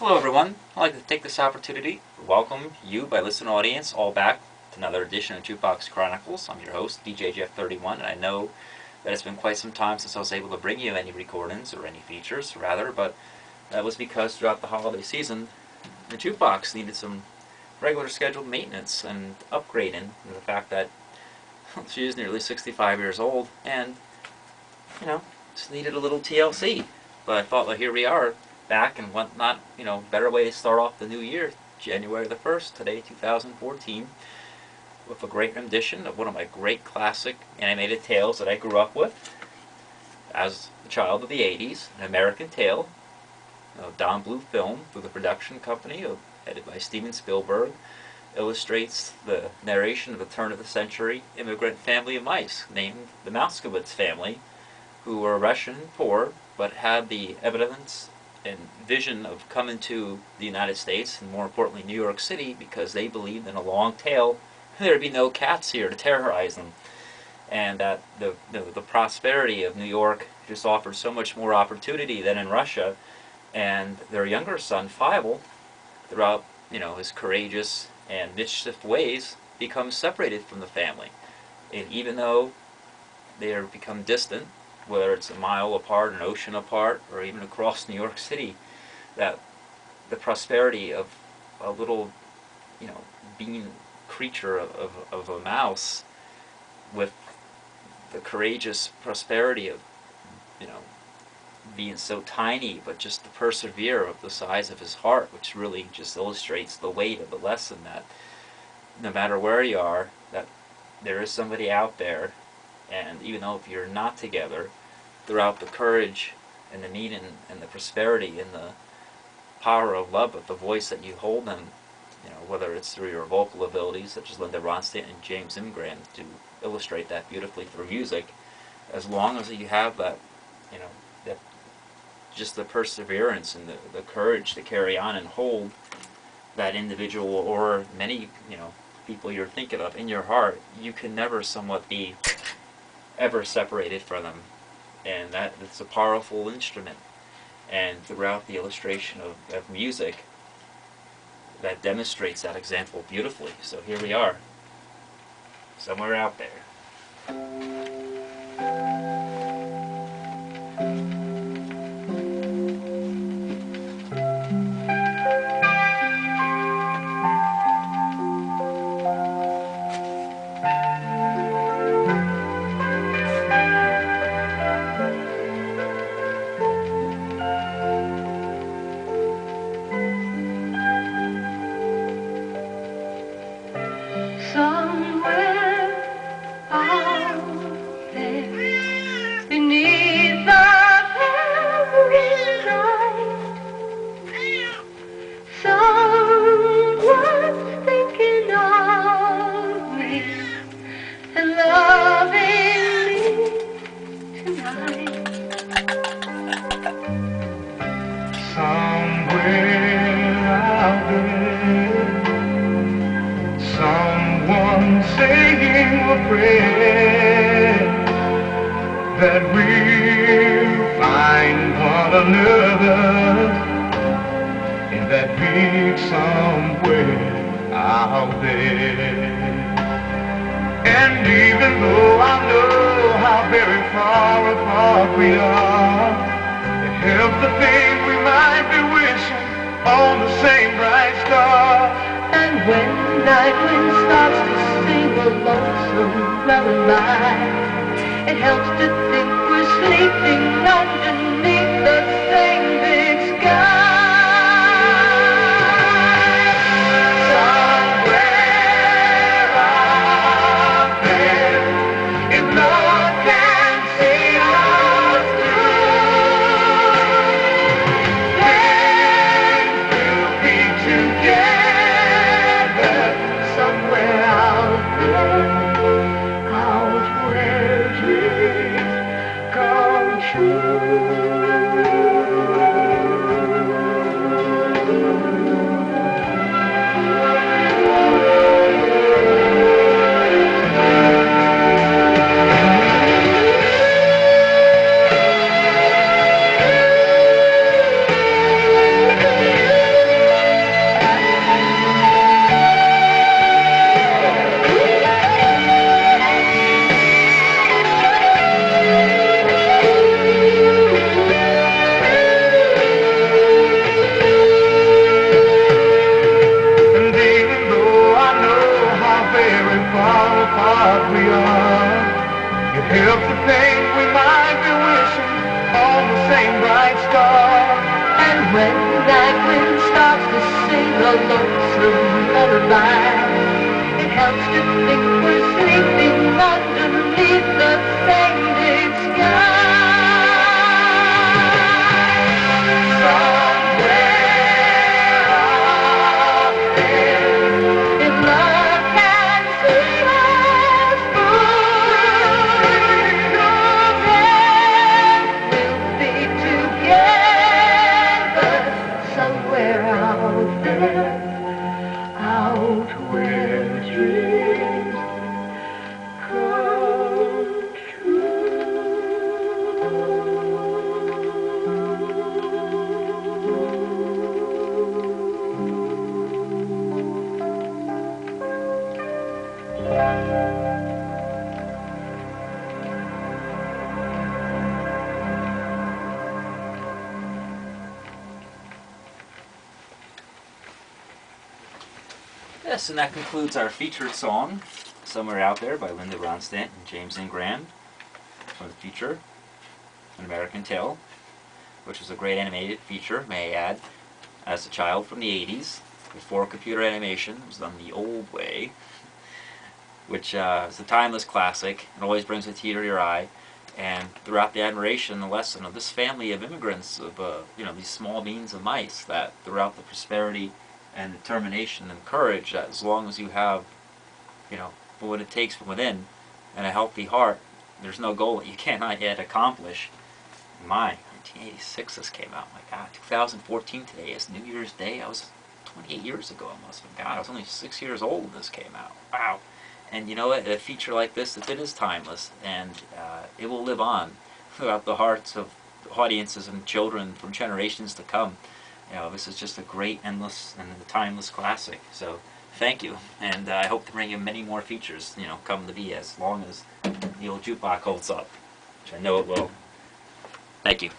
Hello everyone, I'd like to take this opportunity to welcome you, my listening audience, all back to another edition of Jukebox Chronicles. I'm your host, DJ Jeff31, and I know that it's been quite some time since I was able to bring you any recordings, or any features, rather, but that was because throughout the holiday season, the jukebox needed some regular scheduled maintenance and upgrading, and the fact that she is nearly 65 years old, and, just needed a little TLC. But I thought, well, here we are, back, and what not, better way to start off the new year, January the 1st, today, 2014, with a great rendition of one of my great classic animated tales that I grew up with as a child of the 80s, An American Tale, Don Bluth Film, through the production company, headed by Steven Spielberg, illustrates the narration of the turn-of-the-century immigrant family of mice named the Mouskowitz family, who were Russian, poor, but had the evidence and vision of coming to the United States, and more importantly New York City, because they believed in a long tail there'd be no cats here to terrorize them, and that the prosperity of New York just offered so much more opportunity than in Russia. And their younger son, Fievel, throughout his courageous and mischief ways, becomes separated from the family. And even though they are become distant, whether it's a mile apart, an ocean apart, or even across New York City, that the prosperity of a little, being creature of a mouse, with the courageous prosperity of, being so tiny, but just the persevere of the size of his heart, which really just illustrates the weight of the lesson that no matter where you are, that there is somebody out there, and even though if you're not together, throughout the courage and the meaning and the prosperity and the power of love with the voice that you hold them, whether it's through your vocal abilities, such as Linda Ronstadt and James Ingram, to illustrate that beautifully through music, as long as you have that, that just the perseverance and the courage to carry on and hold that individual or many, people you're thinking of in your heart, you can never somewhat be ever separated from them. And it's a powerful instrument. And throughout the illustration of music, that demonstrates that example beautifully. So here we are, somewhere out there. Somewhere out there, beneath the perilous night, someone's thinking of me and loving me tonight. Somewhere out there, someone saying a prayer that we'll find one another in that big somewhere out there. And even though I know how very far apart we are, it helps to think we might be wishing on the same bright star. And when the night wind starts to sing a lonesome lullaby, it helps to think we're sleeping underneath the same big sky. Somewhere out there, if no one can see us through, then we'll be together. Somewhere out there, out where dreams come true. star. And when that wind starts to sing a lonesome lullaby, it helps to think we're sleeping underneath the faded sky. Somewhere out there, if love can see us through, then we'll be together somewhere out there, out where dreams come true. Yes, and that concludes our featured song, Somewhere Out There by Linda Ronstadt and James Ingram, from the feature, An American Tale, which was a great animated feature, may I add, as a child from the 80s, before computer animation. It was done the old way, which is a timeless classic. It always brings a tear to your eye. And throughout the admiration, the lesson of this family of immigrants, of these small beans of mice, that throughout the prosperity and determination and courage, that as long as you have, what it takes from within, and a healthy heart, there's no goal that you cannot yet accomplish. 1986 this came out. My God, 2014 today is New Year's Day. I was 28 years ago almost. God, I was only 6 years old when this came out. Wow. And you know what? A feature like this, it is timeless, and it will live on throughout the hearts of audiences and children from generations to come. This is just a great, endless, and timeless classic. So, thank you, and I hope to bring you many more features, come to be as long as the old jukebox holds up, which I know it will. Thank you.